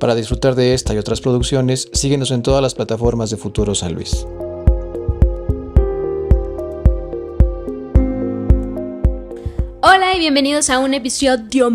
Para disfrutar de esta y otras producciones, síguenos en todas las plataformas de Futuro San Luis. Hola y bienvenidos a un episodio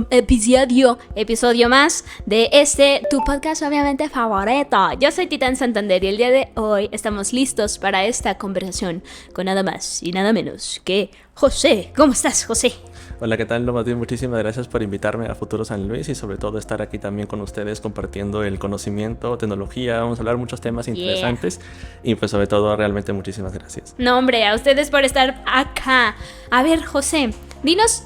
más de tu podcast obviamente favorito. Yo soy Titán Santander y el día de hoy estamos listos para esta conversación con nada más y nada menos que José. ¿Cómo estás, José? Hola, ¿qué tal? Muchísimas gracias por invitarme a Futuro San Luis y sobre todo estar aquí también con ustedes compartiendo el conocimiento, tecnología. Vamos a hablar muchos temas interesantes y pues sobre todo realmente muchísimas gracias. No, hombre, a ustedes por estar acá. A ver, José,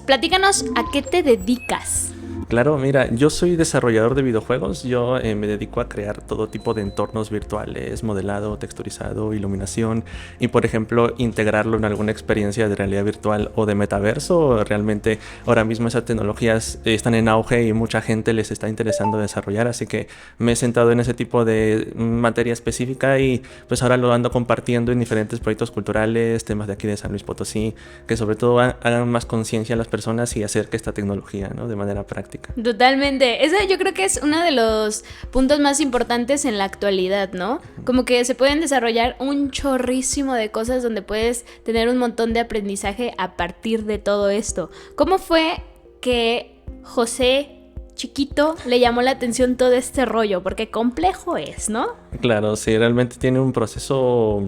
platícanos a qué te dedicas. Claro, mira, yo soy desarrollador de videojuegos, yo me dedico a crear todo tipo de entornos virtuales, modelado, texturizado, iluminación y por ejemplo integrarlo en alguna experiencia de realidad virtual o de metaverso. Realmente ahora mismo esas tecnologías están en auge y mucha gente les está interesando desarrollar, así que me he sentado en ese tipo de materia específica y pues ahora lo ando compartiendo en diferentes proyectos culturales, temas de aquí de San Luis Potosí, que sobre todo hagan más conciencia a las personas y acerque esta tecnología, ¿no? De manera práctica. Totalmente. Ese yo creo que es uno de los puntos más importantes en la actualidad, ¿no? Como que se pueden desarrollar un chorrísimo de cosas donde puedes tener un montón de aprendizaje a partir de todo esto. ¿Cómo fue que José chiquito le llamó la atención todo este rollo? Porque complejo es, ¿no? Claro, sí, realmente tiene un proceso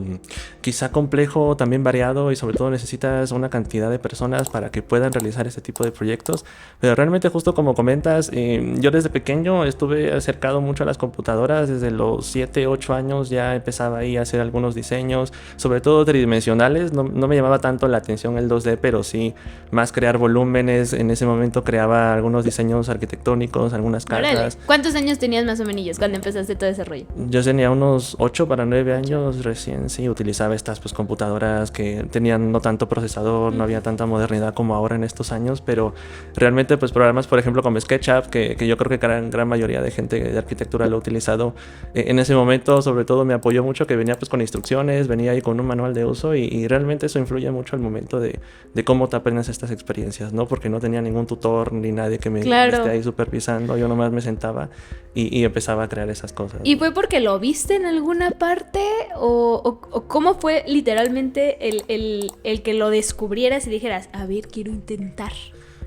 quizá complejo, también variado y sobre todo necesitas una cantidad de personas para que puedan realizar este tipo de proyectos. Pero realmente justo como comentas, yo desde pequeño estuve acercado mucho a las computadoras, desde los 7, 8 años ya empezaba ahí a hacer algunos diseños, sobre todo tridimensionales. No me llamaba tanto la atención el 2D, pero sí más crear volúmenes. En ese momento creaba algunos diseños arquitectónicos, algunas casas. Órale. ¿Cuántos años tenías más o menos cuando empezaste todo ese rollo? Yo tenía unos 8 para 9 años recién, sí, utilizaba estas pues computadoras que tenían no tanto procesador, no había tanta modernidad como ahora en estos años, pero realmente pues programas, por ejemplo, como SketchUp, que yo creo que gran mayoría de gente de arquitectura lo ha utilizado, en ese momento sobre todo me apoyó mucho que venía pues con instrucciones, venía ahí con un manual de uso y realmente eso influye mucho al momento de cómo te aprendes estas experiencias, ¿no? Porque no tenía ningún tutor ni nadie que me esté ahí supervisando, yo nomás me sentaba y empezaba a crear esas cosas. ¿Y fue porque lo viste en alguna parte o cómo fue literalmente el que lo descubrieras y dijeras, a ver, quiero intentar?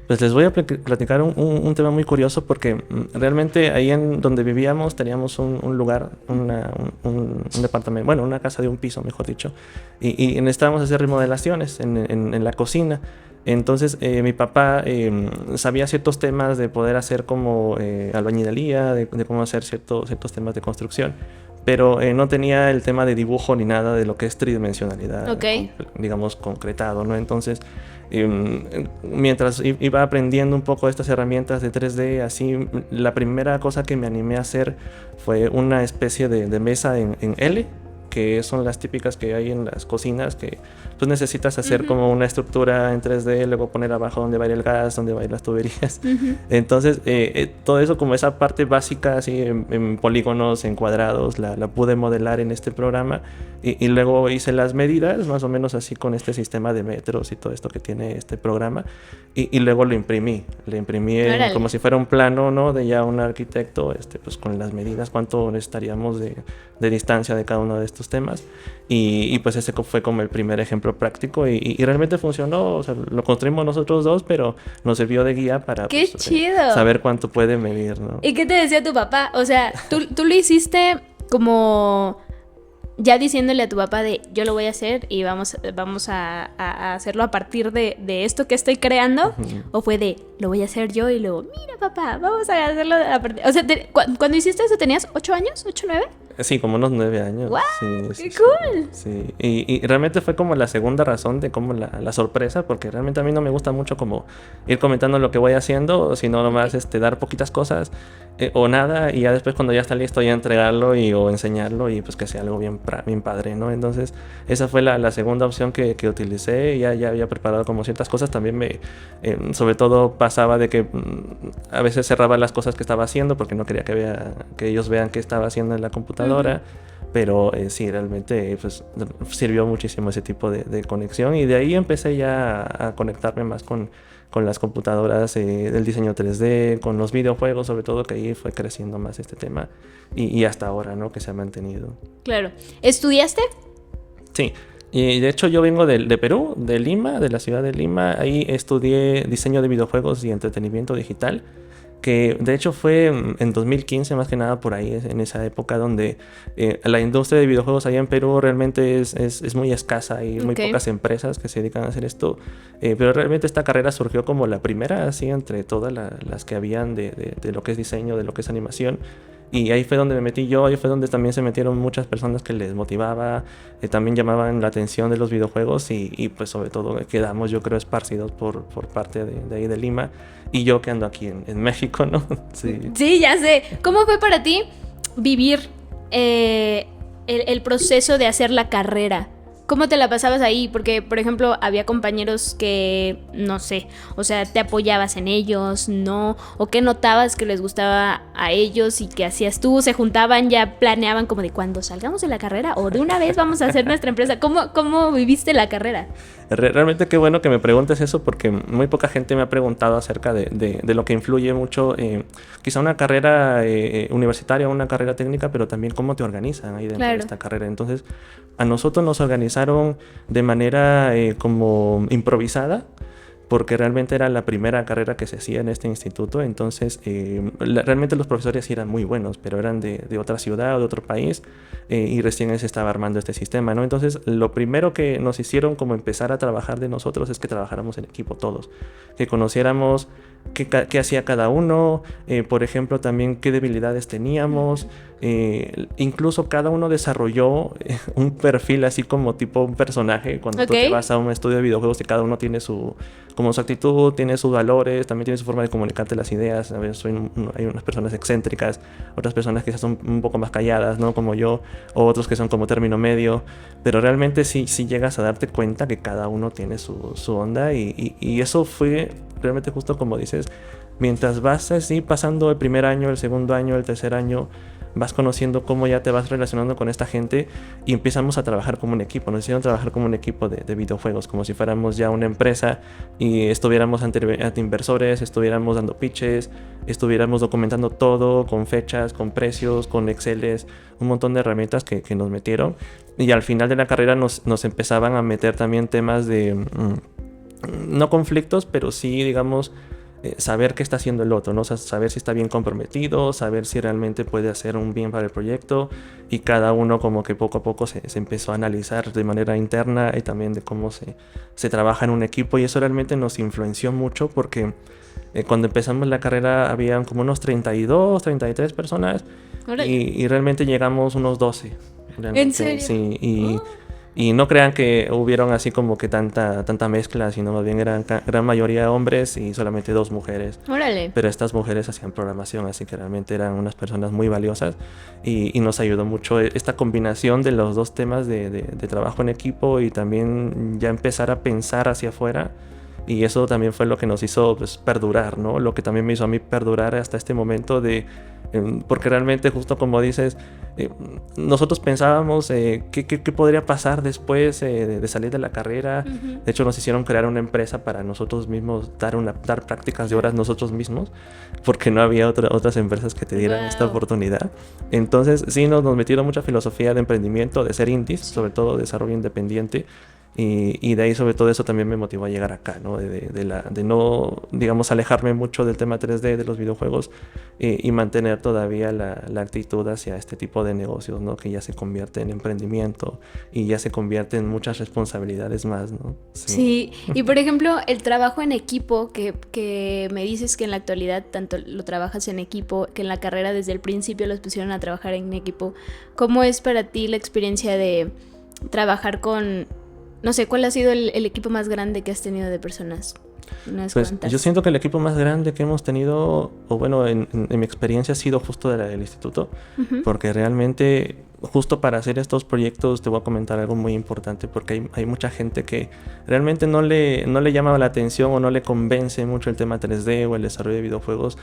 Pues les voy a platicar un tema muy curioso porque realmente ahí en donde vivíamos teníamos un lugar, un departamento, bueno, una casa de un piso, mejor dicho, y necesitábamos hacer remodelaciones en la cocina. Entonces mi papá sabía ciertos temas de poder hacer como albañilería, de cómo hacer ciertos temas de construcción, pero no tenía el tema de dibujo ni nada de lo que es tridimensionalidad, digamos, concretado, ¿no? Entonces, mientras iba aprendiendo un poco estas herramientas de 3D, así, la primera cosa que me animé a hacer fue una especie de mesa en L, que son las típicas que hay en las cocinas, que pues necesitas hacer como una estructura en 3D, luego poner abajo donde va a ir el gas, donde va a ir las tuberías. Entonces, todo eso, como esa parte básica, así en polígonos, en cuadrados, la pude modelar en este programa y luego hice las medidas, más o menos así con este sistema de metros y todo esto que tiene este programa y luego lo imprimí. Le imprimí como si fuera un plano, ¿no? De ya un arquitecto, pues con las medidas, cuánto necesitaríamos de distancia de cada uno de estos temas y pues ese fue como el primer ejemplo práctico y realmente funcionó. O sea, lo construimos nosotros dos, pero nos sirvió de guía para ¡qué pues, chido! Saber cuánto puede medir, ¿no? ¿Y qué te decía tu papá? O sea, tú lo hiciste como ya diciéndole a tu papá de yo lo voy a hacer y vamos a hacerlo a partir de esto que estoy creando, o fue de lo voy a hacer yo y luego mira papá, vamos a hacerlo a partir. O sea, cuando hiciste eso tenías 8 años, 8, 9. Sí, como unos 9 años. ¡Wow! Sí, ¡Qué cool! Sí, y realmente fue como la segunda razón de como la sorpresa, porque realmente a mí no me gusta mucho como ir comentando lo que voy haciendo, sino nomás dar poquitas cosas o nada, y ya después cuando ya está listo ya entregarlo o enseñarlo y pues que sea algo bien padre, ¿no? Entonces esa fue la segunda opción que utilicé. Ya había preparado como ciertas cosas. También sobre todo pasaba de que a veces cerraba las cosas que estaba haciendo porque no quería que ellos vean qué estaba haciendo en la computadora. Pero sí, realmente pues, sirvió muchísimo ese tipo de conexión y de ahí empecé ya a conectarme más con con las computadoras, del diseño 3D, con los videojuegos, sobre todo, que ahí fue creciendo más este tema y hasta ahora, ¿no? Que se ha mantenido. Claro. ¿Estudiaste? Sí, y de hecho yo vengo de Perú, de Lima, de la ciudad de Lima. Ahí estudié diseño de videojuegos y entretenimiento digital, que de hecho fue en 2015, más que nada por ahí, en esa época donde la industria de videojuegos allá en Perú realmente es muy escasa. Hay muy pocas empresas que se dedican a hacer esto, pero realmente esta carrera surgió como la primera, así, entre todas las que habían de lo que es diseño, de lo que es animación. Y ahí fue donde me metí yo, ahí fue donde también se metieron muchas personas que les motivaba, también llamaban la atención de los videojuegos y pues sobre todo quedamos, yo creo, esparcidos por parte de ahí de Lima, y yo que ando aquí en México, ¿no? Sí. Sí, ya sé. ¿Cómo fue para ti vivir el proceso de hacer la carrera? ¿Cómo te la pasabas ahí? Porque, por ejemplo, había compañeros que, no sé, o sea, te apoyabas en ellos, ¿no? O que notabas que les gustaba a ellos y que hacías tú, se juntaban, ya planeaban como de cuando salgamos de la carrera o de una vez vamos a hacer nuestra empresa. ¿Cómo viviste la carrera? Realmente qué bueno que me preguntes eso, porque muy poca gente me ha preguntado acerca de lo que influye mucho, quizá una carrera universitaria o una carrera técnica, pero también cómo te organizan ahí dentro de esta carrera. Entonces, a nosotros nos organizaron de manera como improvisada, porque realmente era la primera carrera que se hacía en este instituto. Entonces realmente los profesores sí eran muy buenos, pero eran de otra ciudad o de otro país, y recién se estaba armando este sistema, ¿no? Entonces lo primero que nos hicieron como empezar a trabajar de nosotros es que trabajáramos en equipo todos, que conociéramos qué hacía cada uno, por ejemplo también qué debilidades teníamos, incluso cada uno desarrolló un perfil así como tipo un personaje. Cuando tú te vas a un estudio de videojuegos, y cada uno tiene su actitud, tiene sus valores, también tiene su forma de comunicarte las ideas. A veces hay unas personas excéntricas, otras personas que son un poco más calladas, ¿no? Como yo, o otros que son como término medio, pero realmente sí llegas a darte cuenta que cada uno tiene su onda, y eso fue realmente justo como dices, mientras vas así pasando el primer año, el segundo año, el tercer año, vas conociendo cómo ya te vas relacionando con esta gente, y empezamos a trabajar como un equipo. Nos hicieron trabajar como un equipo de videojuegos, como si fuéramos ya una empresa y estuviéramos ante inversores, estuviéramos dando pitches, estuviéramos documentando todo con fechas, con precios, con Exceles, un montón de herramientas que nos metieron. Y al final de la carrera nos empezaban a meter también temas de no conflictos, pero sí, digamos, saber qué está haciendo el otro, ¿no? O sea, saber si está bien comprometido, saber si realmente puede hacer un bien para el proyecto, y cada uno como que poco a poco se empezó a analizar de manera interna, y también de cómo se trabaja en un equipo, y eso realmente nos influenció mucho, porque cuando empezamos la carrera habían como unos 32, 33 personas, y realmente llegamos unos 12. Realmente. ¿En serio? Sí, y no crean que hubieron así como que tanta mezcla, sino más bien eran gran mayoría hombres y solamente 2 mujeres. Órale. Pero estas mujeres hacían programación, así que realmente eran unas personas muy valiosas, y nos ayudó mucho esta combinación de los dos temas de trabajo en equipo, y también ya empezar a pensar hacia afuera. Y eso también fue lo que nos hizo, pues, perdurar, ¿no? Lo que también me hizo a mí perdurar hasta este momento porque realmente, justo como dices, nosotros pensábamos qué podría pasar después de salir de la carrera. Uh-huh. De hecho, nos hicieron crear una empresa para nosotros mismos, dar prácticas de horas nosotros mismos, porque no había otras empresas que te dieran esta oportunidad. Entonces, sí, nos metieron mucha filosofía de emprendimiento, de ser indies, sobre todo desarrollo independiente. Y de ahí, sobre todo, eso también me motivó a llegar acá, ¿no? De no, digamos, alejarme mucho del tema 3D de los videojuegos, y mantener todavía la actitud hacia este tipo de negocios, ¿no? Que ya se convierte en emprendimiento y ya se convierte en muchas responsabilidades más, ¿no? Sí, y por ejemplo, el trabajo en equipo, que me dices que en la actualidad tanto lo trabajas en equipo, que en la carrera desde el principio los pusieron a trabajar en equipo. ¿Cómo es para ti la experiencia de trabajar con... No sé, ¿cuál ha sido el equipo más grande que has tenido de personas? Pues yo siento que el equipo más grande que hemos tenido, o bueno, en mi experiencia, ha sido justo del instituto, uh-huh. Porque realmente justo para hacer estos proyectos te voy a comentar algo muy importante, porque hay mucha gente que realmente no le llama la atención o no le convence mucho el tema 3D o el desarrollo de videojuegos.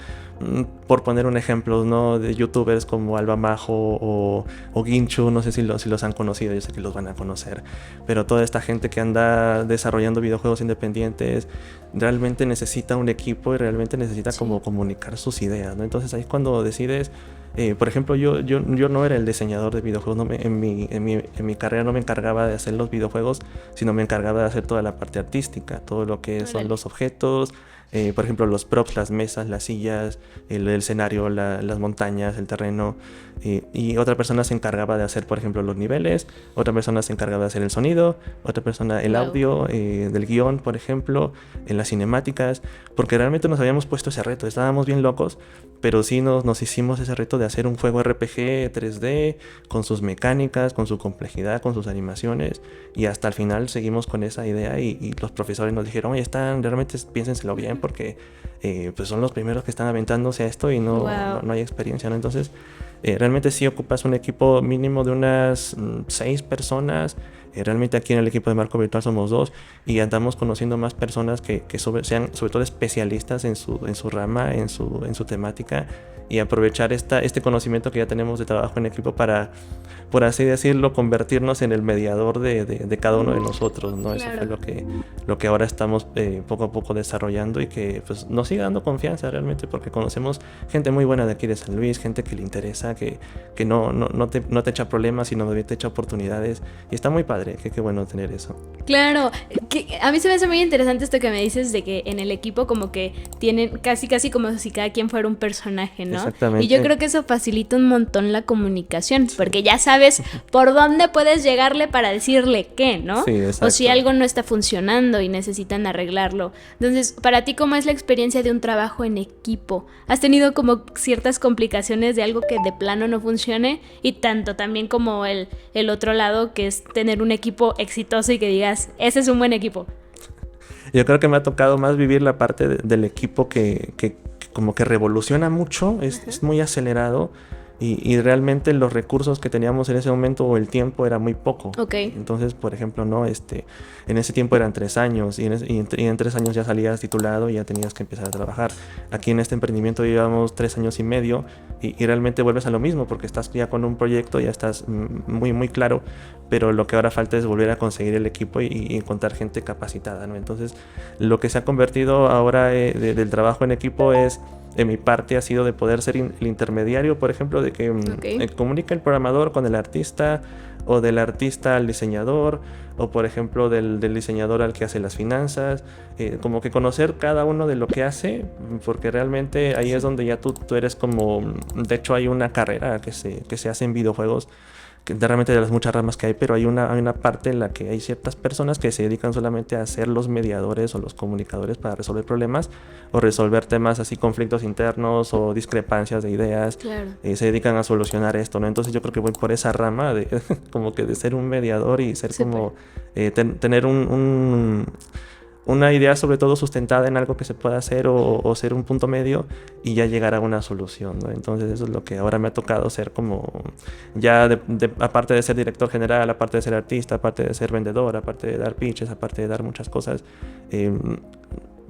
Por poner un ejemplo, ¿no? De youtubers como Alba Majo o Ginchu, no sé si los han conocido, yo sé que los van a conocer, pero toda esta gente que anda desarrollando videojuegos independientes realmente necesita un equipo y realmente necesita como comunicar sus ideas, ¿no? Entonces ahí es cuando decides. Por ejemplo, yo no era el diseñador de videojuegos, en mi carrera no me encargaba de hacer los videojuegos, sino me encargaba de hacer toda la parte artística, todo lo que son los objetos, por ejemplo, los props, las mesas, las sillas, el escenario, las montañas, el terreno, y otra persona se encargaba de hacer, por ejemplo, los niveles, otra persona se encargaba de hacer el sonido, otra persona el audio, del guión, por ejemplo, en las cinemáticas, porque realmente nos habíamos puesto ese reto, estábamos bien locos, pero sí nos hicimos ese reto de hacer un juego RPG 3D, con sus mecánicas, con su complejidad, con sus animaciones, y hasta el final seguimos con esa idea, y los profesores nos dijeron, oye, realmente piénsenselo bien, porque pues son los primeros que están aventándose a esto y no hay experiencia, ¿no? Entonces, realmente sí ocupas un equipo mínimo de unas 6 personas. Realmente aquí en el equipo de Marco Virtual somos 2 y andamos conociendo más personas que sean sobre todo especialistas en su rama, en su temática, y aprovechar este conocimiento que ya tenemos de trabajo en equipo para, por así decirlo, convertirnos en el mediador de cada uno de nosotros, ¿no? Claro. Eso fue lo que ahora estamos poco a poco desarrollando, y que pues nos sigue dando confianza realmente, porque conocemos gente muy buena de aquí de San Luis, gente que le interesa, que no te echa problemas, sino te echa oportunidades, y está muy padre, qué bueno tener eso. Claro, que a mí se me hace muy interesante esto que me dices de que en el equipo como que tienen casi como si cada quien fuera un personaje, ¿no? Exactamente. Y yo creo que eso facilita un montón la comunicación, porque ya sabes por dónde puedes llegarle para decirle qué, ¿no? Sí, exacto. O si algo no está funcionando y necesitan arreglarlo. Entonces, para ti, ¿cómo es la experiencia de un trabajo en equipo? ¿Has tenido como ciertas complicaciones de algo que de plano no funcione? Y tanto también como el otro lado, que es tener un equipo exitoso y que digas, ese es un buen equipo. Yo creo que me ha tocado más vivir la parte del equipo que como que revoluciona mucho, es muy acelerado, y realmente los recursos que teníamos en ese momento o el tiempo era muy poco. Okay. Entonces, por ejemplo, no en ese tiempo eran 3 años y en 3 años ya salías titulado y ya tenías que empezar a trabajar. Aquí en este emprendimiento llevamos 3 años y medio y realmente vuelves a lo mismo, porque estás ya con un proyecto, ya estás muy muy claro, pero lo que ahora falta es volver a conseguir el equipo y encontrar gente capacitada, ¿no? Entonces, lo que se ha convertido ahora del trabajo en equipo es, en mi parte, ha sido de poder ser el intermediario, por ejemplo, de que comunica el programador con el artista, o del artista al diseñador, o por ejemplo del diseñador al que hace las finanzas, como que conocer cada uno de lo que hace, porque realmente ahí es donde ya tú eres como, de hecho hay una carrera que se hace en videojuegos, que realmente de las muchas ramas que hay, pero hay una parte en la que hay ciertas personas que se dedican solamente a ser los mediadores o los comunicadores para resolver problemas o resolver temas así, conflictos internos o discrepancias de ideas. Claro. Se dedican a solucionar esto, ¿no? Entonces yo creo que voy por esa rama de como que de ser un mediador y ser como tener una idea sobre todo sustentada en algo que se pueda hacer, o ser un punto medio y ya llegar a una solución, ¿no? Entonces eso es lo que ahora me ha tocado ser, como ya aparte de ser director general, aparte de ser artista, aparte de ser vendedor, aparte de dar pitches, aparte de dar muchas cosas,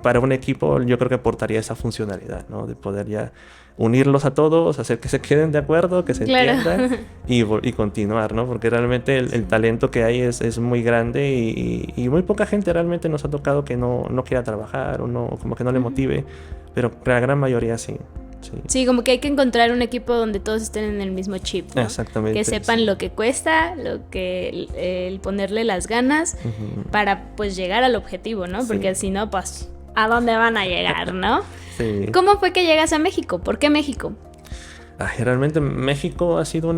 para un equipo yo creo que aportaría esa funcionalidad, ¿no? De poder ya unirlos a todos, hacer que se queden de acuerdo, que se entiendan y continuar, ¿no? Porque realmente el talento que hay es muy grande y muy poca gente realmente nos ha tocado que no quiera trabajar o no, como que no le motive, pero la gran mayoría sí. Sí, como que hay que encontrar un equipo donde todos estén en el mismo chip, ¿no? Exactamente. Que sepan lo que cuesta, lo que el ponerle las ganas para pues llegar al objetivo, ¿no? Porque si no, pues ¿a dónde van a llegar, no? Sí. ¿Cómo fue que llegas a México? ¿Por qué México? Realmente México ha sido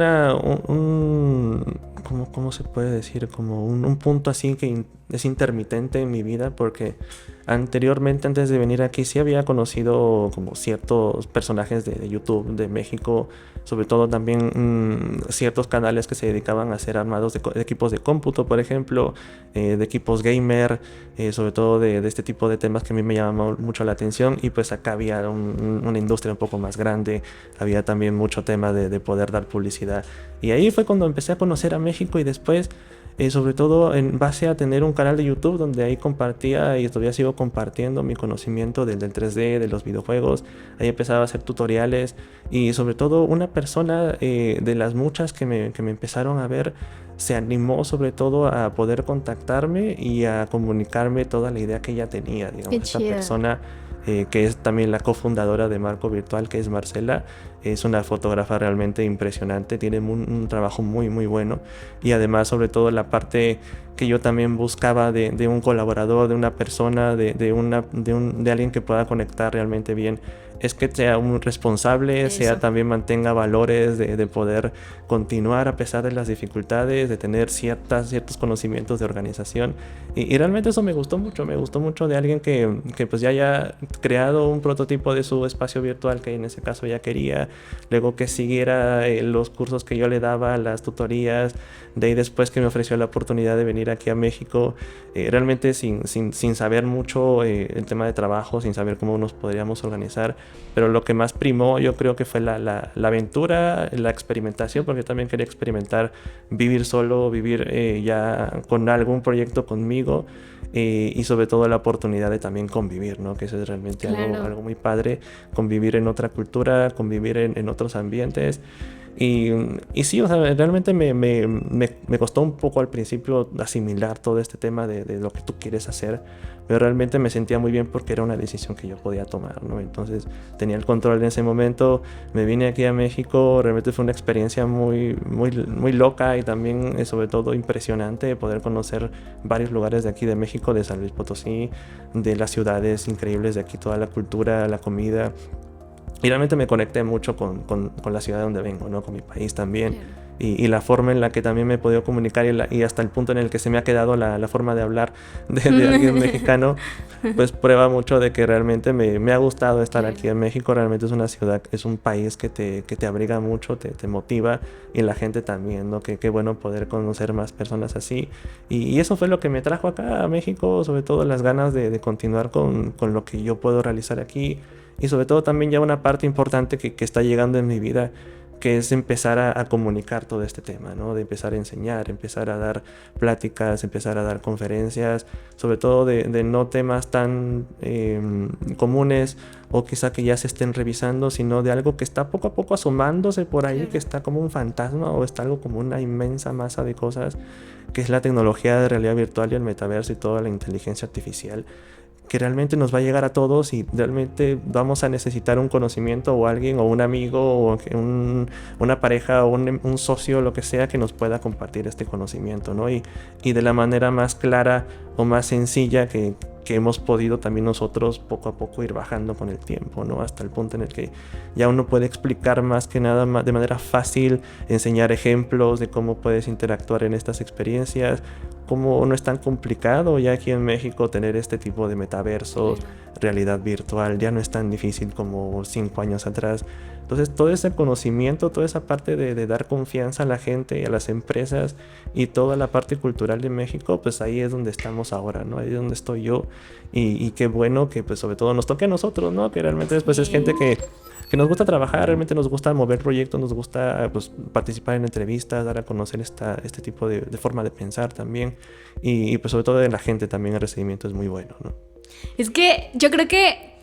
¿cómo se puede decir? Como un punto así intermitente en mi vida, porque anteriormente, antes de venir aquí, sí había conocido como ciertos personajes de YouTube de México, sobre todo también ciertos canales que se dedicaban a hacer armados de equipos de cómputo, por ejemplo, de equipos gamer, sobre todo de este tipo de temas que a mí me llamaban mucho la atención. Y pues acá había una industria un poco más grande, había también mucho tema de poder dar publicidad. Y ahí fue cuando empecé a conocer a México, y después sobre todo en base a tener un canal de YouTube donde ahí compartía, y todavía sigo compartiendo mi conocimiento del 3D, de los videojuegos. Ahí empezaba a hacer tutoriales, y sobre todo una persona de las muchas que me empezaron a ver se animó sobre todo a poder contactarme y a comunicarme toda la idea que ella tenía, digamos. Qué Esta chido. persona que es también la cofundadora de Marco Virtual, que es Marcela, es una fotógrafa realmente impresionante, tiene un trabajo muy muy bueno. Y además, sobre todo, la parte que yo también buscaba de un colaborador, de una persona, de alguien que pueda conectar realmente bien, es que sea un responsable, sea también mantenga valores de poder continuar a pesar de las dificultades, de tener ciertos conocimientos de organización. Y realmente eso me gustó mucho de alguien que pues ya haya creado un prototipo de su espacio virtual, que en ese caso ya quería, luego que siguiera los cursos que yo le daba, las tutorías, de ahí después que me ofreció la oportunidad de venir aquí a México, realmente sin saber mucho el tema de trabajo, sin saber cómo nos podríamos organizar. Pero lo que más primó, yo creo que fue la aventura, la experimentación, porque yo también quería experimentar vivir solo, vivir ya con algún proyecto conmigo, y sobre todo la oportunidad de también convivir, ¿no? Que eso es realmente algo muy padre, convivir en otra cultura, convivir en otros ambientes. Y sí, o sea, realmente me costó un poco al principio asimilar todo este tema de lo que tú quieres hacer, pero realmente me sentía muy bien porque era una decisión que yo podía tomar, ¿no? Entonces tenía el control en ese momento, me vine aquí a México, realmente fue una experiencia muy, muy, muy loca, y también sobre todo impresionante de poder conocer varios lugares de aquí de México, de San Luis Potosí, de las ciudades increíbles de aquí, toda la cultura, la comida. Y realmente me conecté mucho con la ciudad de donde vengo, ¿no? Con mi país también. Claro. Y la forma en la que también me he podido comunicar, y hasta el punto en el que se me ha quedado la forma de hablar de alguien mexicano, pues prueba mucho de que realmente me ha gustado estar aquí en México. Realmente es una ciudad, es un país que te abriga mucho, te motiva, y la gente también, ¿no? Qué bueno poder conocer más personas así. Y eso fue lo que me trajo acá a México, sobre todo las ganas de continuar con lo que yo puedo realizar aquí. Y sobre todo también ya una parte importante que está llegando en mi vida, que es empezar a comunicar todo este tema, ¿no? De empezar a enseñar, empezar a dar pláticas, empezar a dar conferencias, sobre todo de no temas tan comunes, o quizá que ya se estén revisando, sino de algo que está poco a poco asomándose por ahí, que está como un fantasma, o está algo como una inmensa masa de cosas, que es la tecnología de realidad virtual y el metaverso y toda la inteligencia artificial, que realmente nos va a llegar a todos, y realmente vamos a necesitar un conocimiento, o alguien, o un amigo, o una pareja, o un socio, lo que sea, que nos pueda compartir este conocimiento, ¿no? Y de la manera más clara o más sencilla que hemos podido también nosotros poco a poco ir bajando con el tiempo, ¿no? Hasta el punto en el que ya uno puede explicar más que nada de manera fácil, enseñar ejemplos de cómo puedes interactuar en estas experiencias, cómo no es tan complicado ya aquí en México tener este tipo de metaversos, realidad virtual, ya no es tan difícil como 5 años atrás. Entonces todo ese conocimiento, toda esa parte de dar confianza a la gente y a las empresas, y toda la parte cultural de México, pues ahí es donde estamos ahora, ¿no? Ahí es donde estoy yo, y qué bueno que pues sobre todo nos toque a nosotros, ¿no? Que realmente después es gente que nos gusta trabajar, realmente nos gusta mover proyectos, nos gusta pues participar en entrevistas, dar a conocer este tipo de forma de pensar también, y pues sobre todo de la gente también el recibimiento es muy bueno, ¿no? Es que yo creo que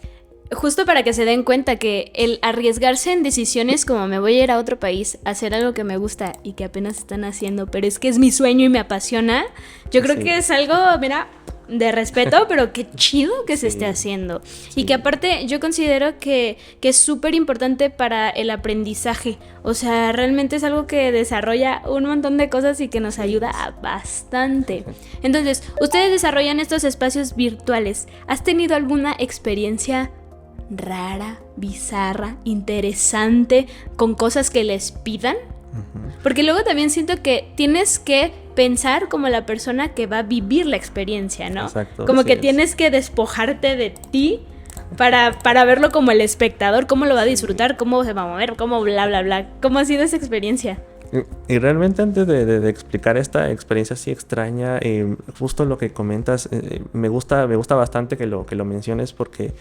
justo para que se den cuenta que el arriesgarse en decisiones como me voy a ir a otro país a hacer algo que me gusta y que apenas están haciendo, pero es que es mi sueño y me apasiona, yo creo que es algo, mira, de respeto, pero qué chido que se esté haciendo. Y que aparte yo considero que es súper importante para el aprendizaje. O sea, realmente es algo que desarrolla un montón de cosas y que nos ayuda bastante. Entonces, ustedes desarrollan estos espacios virtuales. ¿Has tenido alguna experiencia rara, bizarra, interesante con cosas que les pidan? Porque luego también siento que tienes que pensar como la persona que va a vivir la experiencia, ¿no? Exacto, como que es. tienes que despojarte de ti para verlo como el espectador, cómo lo va a disfrutar, cómo se va a mover, cómo bla, bla, bla. ¿Cómo ha sido esa experiencia? Y realmente antes de explicar esta experiencia así extraña, justo lo que comentas, me gusta bastante que lo menciones porque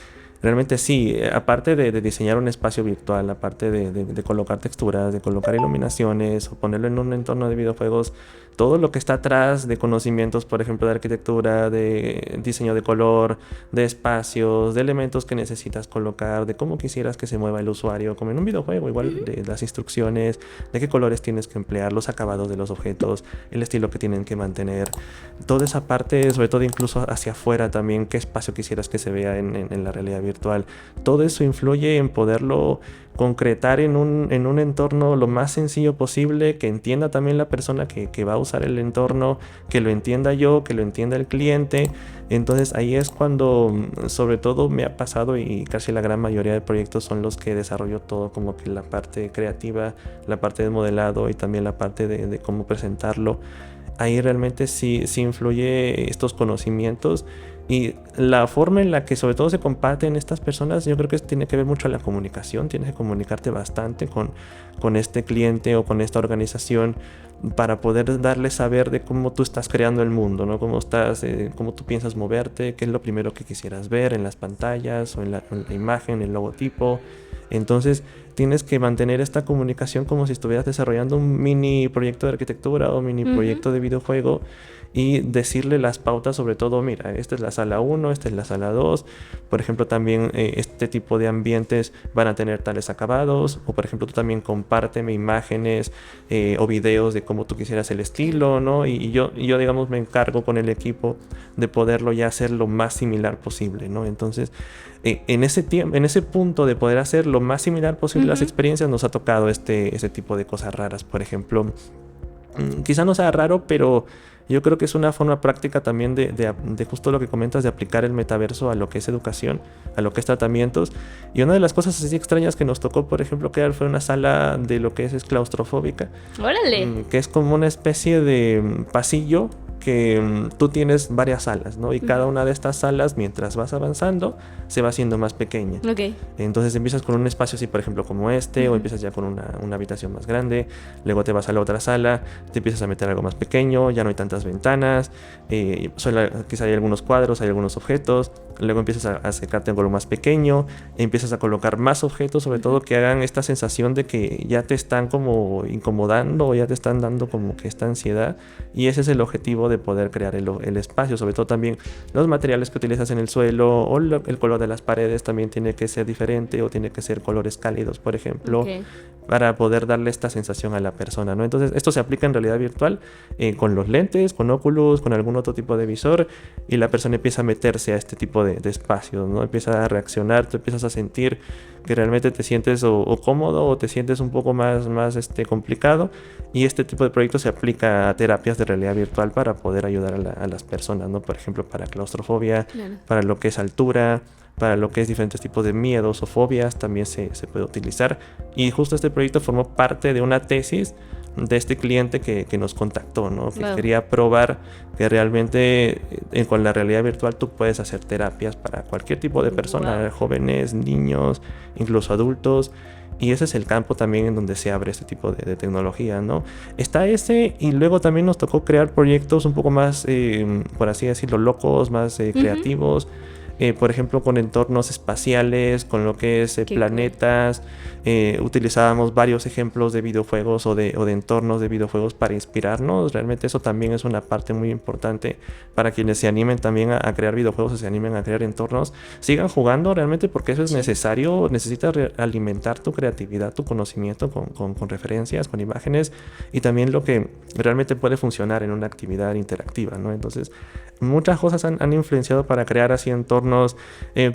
realmente sí, aparte de diseñar un espacio virtual, aparte de colocar texturas, de colocar iluminaciones o ponerlo en un entorno de videojuegos, todo lo que está atrás de conocimientos, por ejemplo, de arquitectura, de diseño de color, de espacios, de elementos que necesitas colocar, de cómo quisieras que se mueva el usuario, como en un videojuego, igual de las instrucciones, de qué colores tienes que emplear, los acabados de los objetos, el estilo que tienen que mantener, toda esa parte, sobre todo incluso hacia afuera también, qué espacio quisieras que se vea en la realidad virtual. Todo eso influye en poderlo concretar en un entorno lo más sencillo posible, que entienda también la persona que va a usar el entorno, que lo entienda yo, que lo entienda el cliente. Entonces ahí es cuando sobre todo me ha pasado, y casi la gran mayoría de proyectos son los que desarrollo todo, como que la parte creativa, la parte de modelado y también la parte de cómo presentarlo. Ahí realmente sí influye estos conocimientos, y la forma en la que sobre todo se comparten estas personas, yo creo que tiene que ver mucho a la comunicación. Tienes que comunicarte bastante con este cliente o con esta organización para poder darle saber de cómo tú estás creando el mundo, ¿no? Cómo tú piensas moverte, qué es lo primero que quisieras ver en las pantallas o en la imagen, el logotipo. Entonces tienes que mantener esta comunicación como si estuvieras desarrollando un mini proyecto de arquitectura o mini proyecto de videojuego, y decirle las pautas, sobre todo, mira, esta es la sala 1, esta es la sala 2, por ejemplo, también este tipo de ambientes van a tener tales acabados, o por ejemplo, tú también compárteme imágenes o videos de cómo tú quisieras el estilo, ¿no? Y yo, digamos, me encargo con el equipo de poderlo ya hacer lo más similar posible, ¿no? Entonces, en ese punto de poder hacer lo más similar posible las experiencias, nos ha tocado ese tipo de cosas raras. Por ejemplo, quizá no sea raro, pero yo creo que es una forma práctica también de justo lo que comentas, de aplicar el metaverso a lo que es educación, a lo que es tratamientos. Y una de las cosas así extrañas que nos tocó, por ejemplo, crear fue una sala de lo que es claustrofóbica. ¡Órale! Que es como una especie de pasillo que tú tienes varias salas, ¿no? Y cada una de estas salas, mientras vas avanzando, se va haciendo más pequeña. Ok. Entonces empiezas con un espacio así, por ejemplo, como este, o empiezas ya con una habitación más grande, luego te vas a la otra sala, te empiezas a meter algo más pequeño, ya no hay tantas ventanas, quizá hay algunos cuadros, hay algunos objetos, luego empiezas a acercarte a algo más pequeño, empiezas a colocar más objetos, sobre todo que hagan esta sensación de que ya te están como incomodando, o ya te están dando como que esta ansiedad, y ese es el objetivo de poder crear el espacio. Sobre todo también los materiales que utilizas en el suelo, o el color de las paredes también tiene que ser diferente, o tiene que ser colores cálidos, por ejemplo, para poder darle esta sensación a la persona, ¿no? Entonces esto se aplica en realidad virtual, con los lentes, con Oculus, con algún otro tipo de visor, y la persona empieza a meterse a este tipo de espacios, ¿no? Empieza a reaccionar, tú empiezas a sentir que realmente te sientes o cómodo, o te sientes un poco más complicado, y este tipo de proyectos se aplica a terapias de realidad virtual para poder ayudar a las personas, ¿no? Por ejemplo, para claustrofobia, para lo que es altura, para lo que es diferentes tipos de miedos o fobias, también se puede utilizar. Y justo este proyecto formó parte de una tesis de este cliente que nos contactó, ¿no? Que quería probar que realmente con la realidad virtual tú puedes hacer terapias para cualquier tipo de persona, jóvenes, niños, incluso adultos. Y ese es el campo también en donde se abre este tipo de tecnología, ¿no? Está ese, y luego también nos tocó crear proyectos un poco más, por así decirlo, locos, más creativos. Por ejemplo, con entornos espaciales, con lo que es planetas. Utilizábamos varios ejemplos de videojuegos o de entornos de videojuegos para inspirarnos. Realmente eso también es una parte muy importante para quienes se animen también a crear videojuegos, o se animen a crear entornos. Sigan jugando realmente, porque eso es necesario. Necesitas alimentar tu creatividad, tu conocimiento con referencias, con imágenes, y también lo que realmente puede funcionar en una actividad interactiva, ¿no? Entonces, muchas cosas han influenciado para crear así entornos,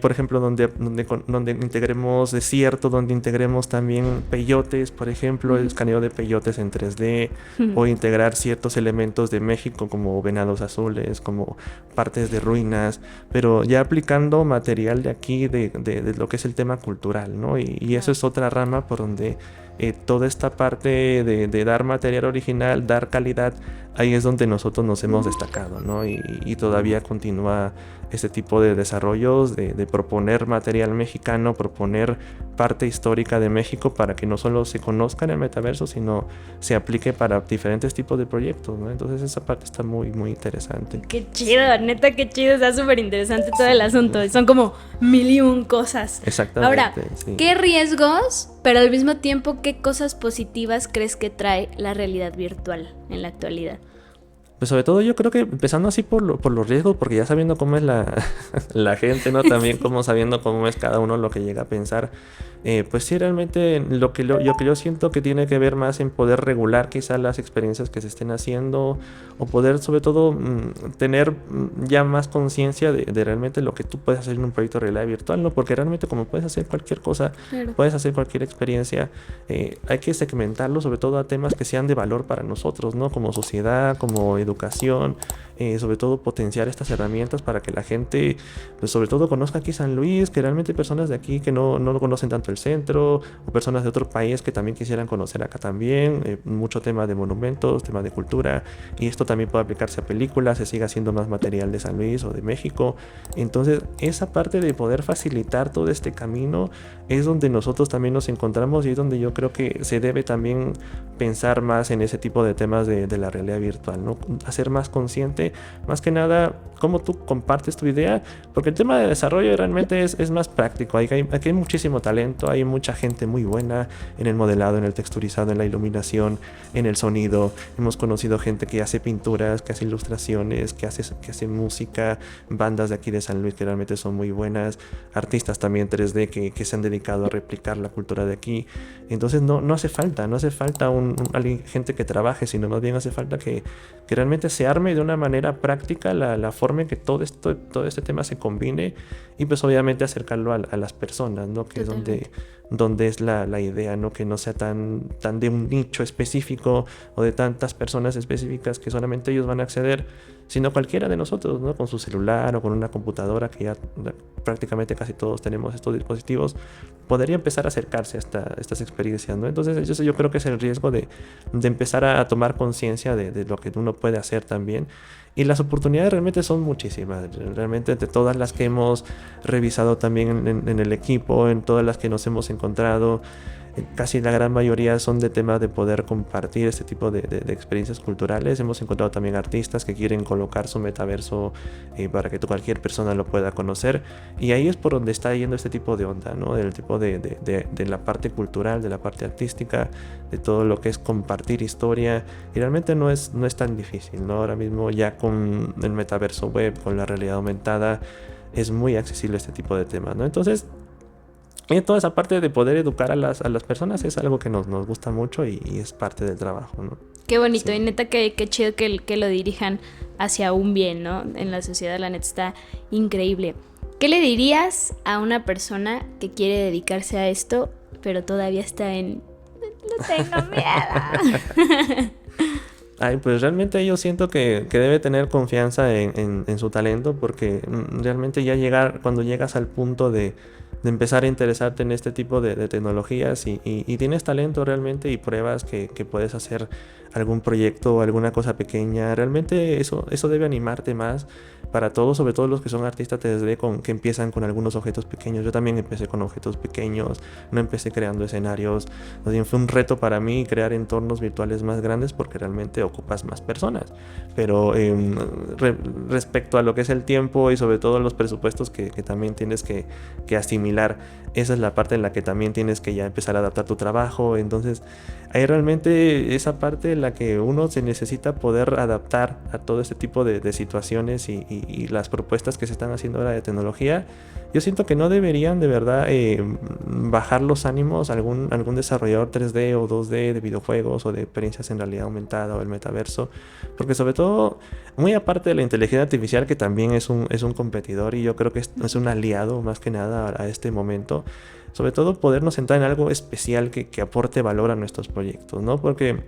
por ejemplo, donde integremos desierto, donde integremos también peyotes, por ejemplo, el escaneo de peyotes en 3D, o integrar ciertos elementos de México como venados azules, como partes de ruinas, pero ya aplicando material de aquí, de lo que es el tema cultural, ¿no? Y eso es otra rama por donde toda esta parte de dar material original, dar calidad, ahí es donde nosotros nos hemos destacado, ¿no? Y todavía continúa este tipo de desarrollos, de proponer material mexicano, proponer parte histórica de México para que no solo se conozca en el metaverso, sino se aplique para diferentes tipos de proyectos, ¿no? Entonces esa parte está muy, muy interesante. Qué chido, neta, qué chido, está súper interesante todo el asunto. Son como 1001 cosas. Exactamente. Ahora, sí. ¿qué riesgos, pero al mismo tiempo, qué cosas positivas crees que trae la realidad virtual en la actualidad? Pues sobre todo yo creo que empezando así por los riesgos, porque ya sabiendo cómo es la gente, ¿no? También como sabiendo cómo es cada uno lo que llega a pensar. Pues sí, realmente lo que yo siento que tiene que ver más en poder regular quizás las experiencias que se estén haciendo, o poder sobre todo tener ya más conciencia de realmente lo que tú puedes hacer en un proyecto de realidad virtual, ¿no? Porque realmente como puedes hacer cualquier cosa, Claro. puedes hacer cualquier experiencia, hay que segmentarlo sobre todo a temas que sean de valor para nosotros, ¿no? Como sociedad, como educación, sobre todo potenciar estas herramientas para que la gente, pues sobre todo conozca aquí San Luis, que realmente personas de aquí que no conocen tanto el centro, o personas de otro país que también quisieran conocer acá también, mucho tema de monumentos, tema de cultura, y esto también puede aplicarse a películas, se sigue haciendo más material de San Luis o de México. Entonces esa parte de poder facilitar todo este camino es donde nosotros también nos encontramos, y es donde yo creo que se debe también pensar más en ese tipo de temas de la realidad virtual, ¿no? Hacer más consciente, más que nada, cómo tú compartes tu idea, porque el tema de desarrollo realmente es más práctico. Aquí hay muchísimo talento, hay mucha gente muy buena en el modelado, en el texturizado, en la iluminación, en el sonido. Hemos conocido gente que hace pinturas, que hace ilustraciones, que hace música, bandas de aquí de San Luis que realmente son muy buenas, artistas también 3D que se han dedicado a replicar la cultura de aquí. Entonces no hace falta gente que trabaje, sino más bien hace falta que realmente se arme de una manera práctica la forma en que todo este tema se combine, y pues obviamente acercarlo a las personas, ¿no? Que Totalmente. es donde es la idea, ¿no? Que no sea tan de un nicho específico o de tantas personas específicas que solamente ellos van a acceder, sino cualquiera de nosotros, ¿no? Con su celular o con una computadora, que ya prácticamente casi todos tenemos estos dispositivos, podría empezar a acercarse a estas experiencias, ¿no? Entonces yo creo que es el riesgo de empezar a tomar conciencia de lo que uno puede hacer también. Y las oportunidades realmente son muchísimas, realmente de todas las que hemos revisado también en el equipo, en todas las que nos hemos encontrado, casi la gran mayoría son de temas de poder compartir este tipo de experiencias culturales. Hemos encontrado también artistas que quieren colocar su metaverso para que cualquier persona lo pueda conocer, y ahí es por donde está yendo este tipo de onda, ¿no? Del tipo de la parte cultural, de la parte artística, de todo lo que es compartir historia, y realmente no es tan difícil, ¿no? Ahora mismo ya con el metaverso web, con la realidad aumentada, es muy accesible este tipo de temas, ¿no? Entonces, y toda esa parte de poder educar a las personas es algo que nos gusta mucho, y es parte del trabajo, ¿no? Qué bonito, Sí. y neta qué chido que lo dirijan hacia un bien, ¿no? En la sociedad, la neta está increíble. ¿Qué le dirías a una persona que quiere dedicarse a esto, pero todavía está en... No tengo miedo? Ay, pues realmente yo siento que debe tener confianza en su talento, porque realmente cuando llegas al punto de empezar a interesarte en este tipo de tecnologías, y tienes talento realmente, y pruebas que puedes hacer algún proyecto o alguna cosa pequeña, realmente eso debe animarte más para todos, sobre todo los que son artistas 3D que empiezan con algunos objetos pequeños. Yo también empecé con objetos pequeños, no empecé creando escenarios. Más bien fue un reto para mí crear entornos virtuales más grandes, porque realmente ocupas más personas. Pero respecto a lo que es el tiempo y sobre todo los presupuestos que también tienes que asimilar, esa es la parte en la que también tienes que ya empezar a adaptar tu trabajo. Entonces hay realmente esa parte en la que uno se necesita poder adaptar a todo este tipo de situaciones, y las propuestas que se están haciendo ahora de tecnología. Yo siento que no deberían de verdad bajar los ánimos algún desarrollador 3D o 2D de videojuegos o de experiencias en realidad aumentada o el metaverso, porque sobre todo, muy aparte de la inteligencia artificial, que también es un competidor, y yo creo que es un aliado más que nada a este momento, sobre todo podernos centrar en algo especial que aporte valor a nuestros proyectos, ¿no? Porque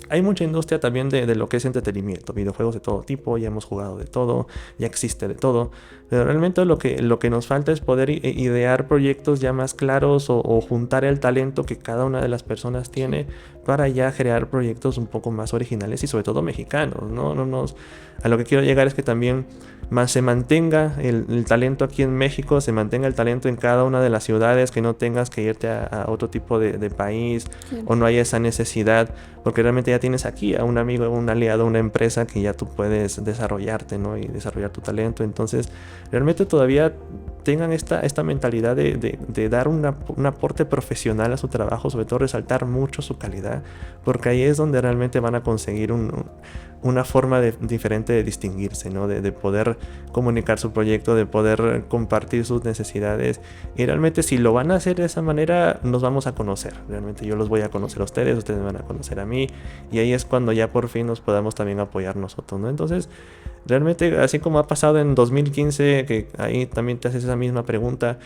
hay mucha industria también de lo que es entretenimiento, videojuegos de todo tipo, ya hemos jugado de todo, ya existe de todo, pero realmente lo que nos falta es poder idear proyectos ya más claros o juntar el talento que cada una de las personas tiene para ya crear proyectos un poco más originales y sobre todo mexicanos, ¿no? A lo que quiero llegar es que también se mantenga el talento aquí en México, se mantenga el talento en cada una de las ciudades, que no tengas que irte a otro tipo de país, sí, o no haya esa necesidad, porque realmente ya tienes aquí a un amigo, un aliado, una empresa que ya tú puedes desarrollarte, ¿no? Y desarrollar tu talento. Entonces, realmente todavía tengan esta mentalidad de dar un aporte profesional a su trabajo, sobre todo resaltar mucho su calidad, porque ahí es donde realmente van a conseguir una forma diferente de distinguirse, ¿no? De poder comunicar su proyecto, de poder compartir sus necesidades, y realmente si lo van a hacer de esa manera nos vamos a conocer. Realmente yo los voy a conocer a ustedes me van a conocer a mí, y ahí es cuando ya por fin nos podamos también apoyar nosotros, ¿no? Entonces realmente, así como ha pasado en 2015, que ahí también te haces esa misma pregunta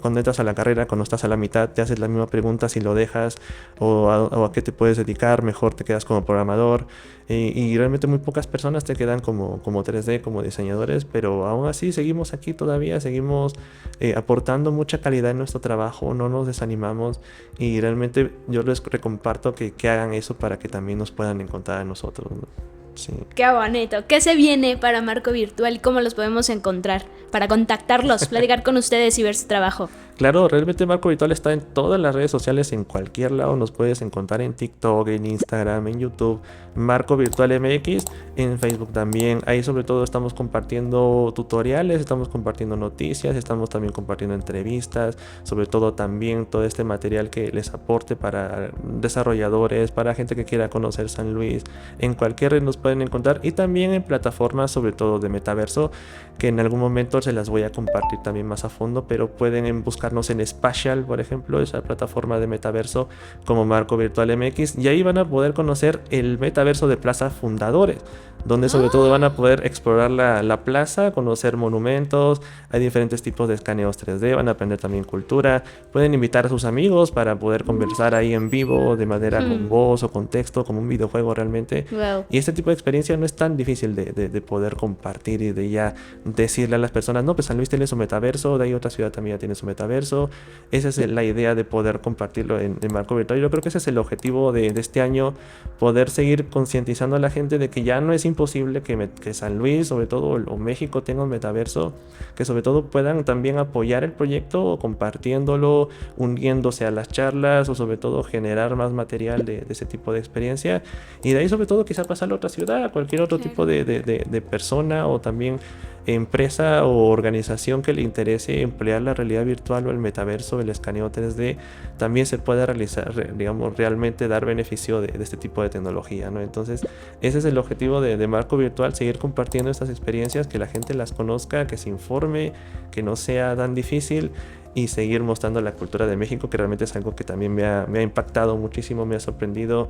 cuando entras a la carrera, cuando estás a la mitad te haces la misma pregunta si lo dejas o a qué te puedes dedicar, mejor te quedas como programador, y realmente muy pocas personas te quedan como 3D, como diseñadores, pero aún así seguimos aquí todavía, seguimos aportando mucha calidad en nuestro trabajo, no nos desanimamos, y realmente yo les comparto que hagan eso para que también nos puedan encontrar a nosotros, ¿no? Sí. Qué bonito. ¿Qué se viene para Marco Virtual y cómo los podemos encontrar? Para contactarlos, platicar con ustedes y ver su trabajo. Claro, realmente Marco Virtual está en todas las redes sociales, en cualquier lado. Nos puedes encontrar en TikTok, en Instagram, en YouTube, Marco Virtual MX, en Facebook también. Ahí sobre todo estamos compartiendo tutoriales, estamos compartiendo noticias, estamos también compartiendo entrevistas, sobre todo también todo este material que les aporte para desarrolladores, para gente que quiera conocer San Luis. En cualquier red nos pueden encontrar, y también en plataformas sobre todo de metaverso, que en algún momento se las voy a compartir también más a fondo, pero pueden buscarnos en Spatial, por ejemplo, esa plataforma de metaverso, como Marco Virtual MX, y ahí van a poder conocer el metaverso de Plaza Fundadores, donde sobre todo van a poder explorar la plaza, conocer monumentos, hay diferentes tipos de escaneos 3D, van a aprender también cultura, pueden invitar a sus amigos para poder conversar ahí en vivo, de manera con voz o con texto, como un videojuego realmente. Wow. Y este tipo de experiencia no es tan difícil de poder compartir y de ya decirle a las personas, no, pues San Luis tiene su metaverso, de ahí otra ciudad también ya tiene su metaverso. Esa es la idea de poder compartirlo en Marco Virtual. Yo creo que ese es el objetivo de este año, poder seguir concientizando a la gente de que ya no es imposible que San Luis, sobre todo, o México tenga un metaverso, que sobre todo puedan también apoyar el proyecto compartiéndolo, uniéndose a las charlas, o sobre todo generar más material de ese tipo de experiencia, y de ahí sobre todo quizá pasarlo a otra ciudad, a cualquier otro tipo de persona o también empresa o organización que le interese emplear la realidad virtual o el metaverso, el escaneo 3D, también se puede realizar, digamos, realmente dar beneficio de este tipo de tecnología, ¿no? Entonces ese es el objetivo de Marco Virtual, seguir compartiendo estas experiencias, que la gente las conozca, que se informe, que no sea tan difícil, y seguir mostrando la cultura de México, que realmente es algo que también me ha impactado muchísimo, me ha sorprendido,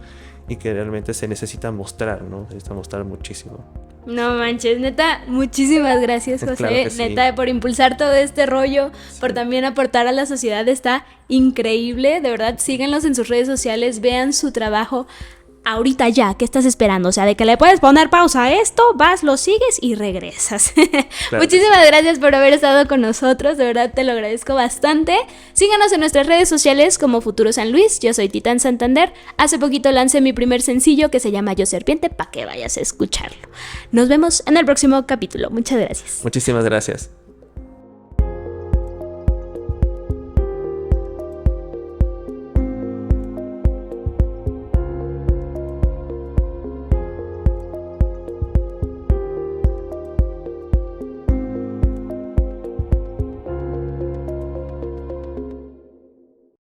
y que realmente se necesita mostrar, ¿no? Se necesita mostrar muchísimo. No manches, neta, muchísimas gracias, José, claro sí. Neta, por impulsar todo este rollo, sí, por también aportar a la sociedad, está increíble, de verdad, síganlos en sus redes sociales, vean su trabajo. Ahorita ya, ¿qué estás esperando? O sea, de que le puedes poner pausa a esto, vas, lo sigues y regresas. Claro. Muchísimas gracias por haber estado con nosotros, de verdad te lo agradezco bastante. Síganos en nuestras redes sociales como Futuro San Luis, yo soy Titán Santander. Hace poquito lancé mi primer sencillo que se llama Yo Serpiente, para que vayas a escucharlo. Nos vemos en el próximo capítulo, muchas gracias. Muchísimas gracias.